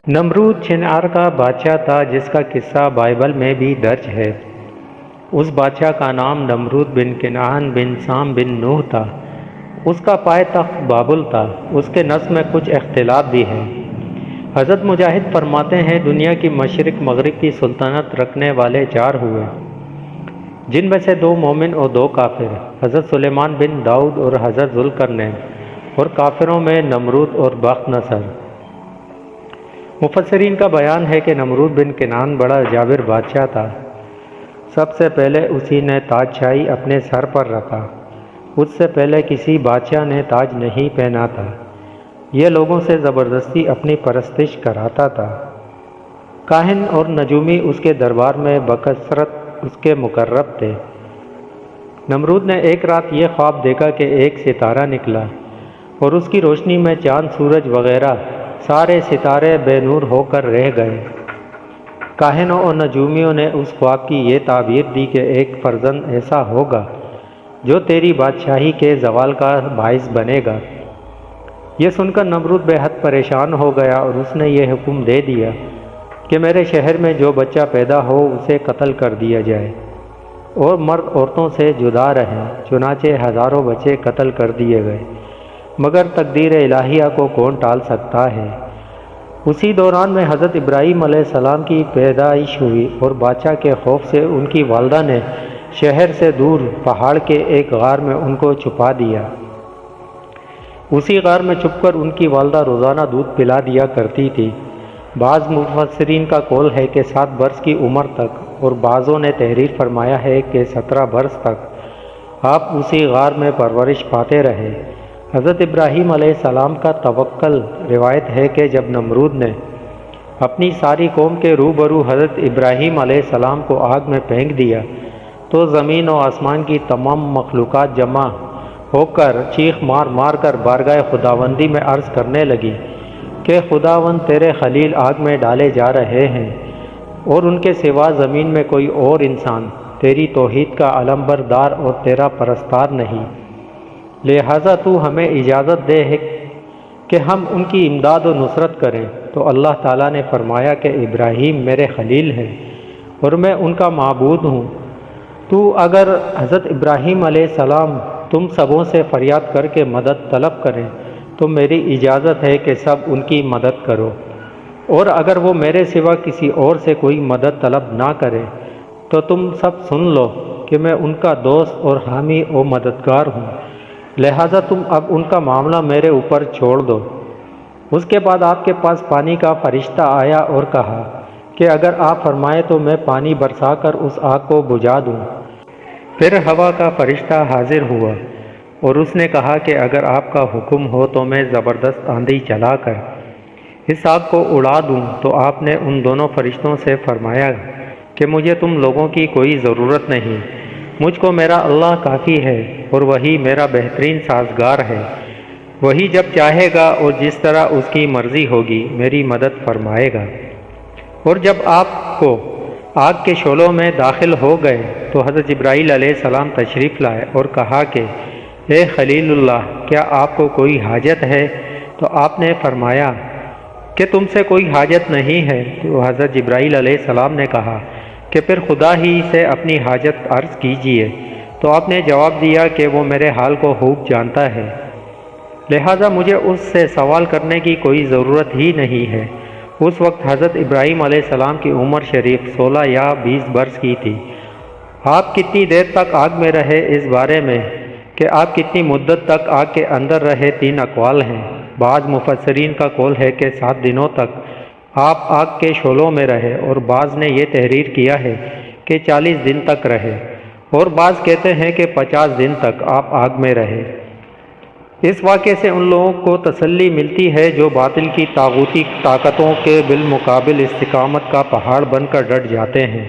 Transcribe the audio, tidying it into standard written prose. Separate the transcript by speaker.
Speaker 1: نمرود چھنار کا بادشاہ تھا جس کا قصہ بائبل میں بھی درج ہے۔ اس بادشاہ کا نام نمرود بن کنعان بن سام بن نوح تھا۔ اس کا پائے تخت بابل تھا۔ اس کے نسب میں کچھ اختلاف بھی ہے۔ حضرت مجاہد فرماتے ہیں دنیا کی مشرق مغرب کی سلطنت رکھنے والے 4 ہوئے، جن میں سے 2 مومن اور 2 کافر، حضرت سلیمان بن داؤد اور حضرت ذوالقرنین، اور کافروں میں نمرود اور بخت نصر۔ مفسرین کا بیان ہے کہ نمرود بن کنعان بڑا جابر بادشاہ تھا۔ سب سے پہلے اسی نے تاج شاہی اپنے سر پر رکھا۔ اس سے پہلے کسی بادشاہ نے تاج نہیں پہنا تھا۔ یہ لوگوں سے زبردستی اپنی پرستش کراتا تھا۔ کاہن اور نجومی اس کے دربار میں بکثرت اس کے مقرب تھے۔ نمرود نے ایک رات یہ خواب دیکھا کہ ایک ستارہ نکلا اور اس کی روشنی میں چاند، سورج وغیرہ سارے ستارے بے نور ہو کر رہ گئے۔ کاہنوں اور نجومیوں نے اس خواب کی یہ تعبیر دی کہ ایک فرزند ایسا ہوگا جو تیری بادشاہی کے زوال کا باعث بنے گا۔ یہ سن کر نمرود بے حد پریشان ہو گیا اور اس نے یہ حکم دے دیا کہ میرے شہر میں جو بچہ پیدا ہو اسے قتل کر دیا جائے اور مرد عورتوں سے جدا رہیں۔ چنانچہ ہزاروں بچے قتل کر دیے گئے، مگر تقدیر الہیہ کو کون ٹال سکتا ہے۔ اسی دوران میں حضرت ابراہیم علیہ السلام کی پیدائش ہوئی اور بادشاہ کے خوف سے ان کی والدہ نے شہر سے دور پہاڑ کے ایک غار میں ان کو چھپا دیا۔ اسی غار میں چھپ کر ان کی والدہ روزانہ دودھ پلا دیا کرتی تھی۔ بعض مفسرین کا قول ہے کہ 7 برس کی عمر تک، اور بعضوں نے تحریر فرمایا ہے کہ 17 برس تک آپ اسی غار میں پرورش پاتے رہے۔ حضرت ابراہیم علیہ السلام کا توکل روایت ہے کہ جب نمرود نے اپنی ساری قوم کے روبرو حضرت ابراہیم علیہ السلام کو آگ میں پھینک دیا تو زمین و آسمان کی تمام مخلوقات جمع ہو کر چیخ مار مار کر بارگاہ خداوندی میں عرض کرنے لگی کہ خداوند تیرے خلیل آگ میں ڈالے جا رہے ہیں، اور ان کے سوا زمین میں کوئی اور انسان تیری توحید کا علمبردار اور تیرا پرستار نہیں، لہٰذا تو ہمیں اجازت دے کہ ہم ان کی امداد و نصرت کریں۔ تو اللہ تعالیٰ نے فرمایا کہ ابراہیم میرے خلیل ہیں اور میں ان کا معبود ہوں۔ تو اگر حضرت ابراہیم علیہ السلام تم سبوں سے فریاد کر کے مدد طلب کریں تو میری اجازت ہے کہ سب ان کی مدد کرو، اور اگر وہ میرے سوا کسی اور سے کوئی مدد طلب نہ کرے تو تم سب سن لو کہ میں ان کا دوست اور حامی و مددگار ہوں، لہٰذا تم اب ان کا معاملہ میرے اوپر چھوڑ دو۔ اس کے بعد آپ کے پاس پانی کا فرشتہ آیا اور کہا کہ اگر آپ فرمائیں تو میں پانی برسا کر اس آگ کو بجھا دوں۔ پھر ہوا کا فرشتہ حاضر ہوا اور اس نے کہا کہ اگر آپ کا حکم ہو تو میں زبردست آندھی چلا کر اس آگ کو اڑا دوں۔ تو آپ نے ان دونوں فرشتوں سے فرمایا کہ مجھے تم لوگوں کی کوئی ضرورت نہیں، مجھ کو میرا اللہ کافی ہے، اور وہی میرا بہترین سازگار ہے۔ وہی جب چاہے گا اور جس طرح اس کی مرضی ہوگی میری مدد فرمائے گا۔ اور جب آپ کو آگ کے شعلوں میں داخل ہو گئے تو حضرت جبرائیل علیہ السلام تشریف لائے اور کہا کہ اے خلیل اللہ، کیا آپ کو کوئی حاجت ہے؟ تو آپ نے فرمایا کہ تم سے کوئی حاجت نہیں ہے۔ تو حضرت جبرائیل علیہ السلام نے کہا کہ پھر خدا ہی سے اپنی حاجت عرض کیجیے۔ تو آپ نے جواب دیا کہ وہ میرے حال کو خوب جانتا ہے، لہٰذا مجھے اس سے سوال کرنے کی کوئی ضرورت ہی نہیں ہے۔ اس وقت حضرت ابراہیم علیہ السلام کی عمر شریف 16 یا 20 برس کی تھی۔ آپ کتنی دیر تک آگ میں رہے، اس بارے میں کہ آپ کتنی مدت تک آگ کے اندر رہے 3 اقوال ہیں۔ بعض مفسرین کا قول ہے کہ 7 دنوں تک آپ آگ کے شعلوں میں رہے، اور بعض نے یہ تحریر کیا ہے کہ 40 دن تک رہے، اور بعض کہتے ہیں کہ 50 دن تک آپ آگ میں رہے۔ اس واقعے سے ان لوگوں کو تسلی ملتی ہے جو باطل کی طاغوتی طاقتوں کے بالمقابل استقامت کا پہاڑ بن کر ڈٹ جاتے ہیں۔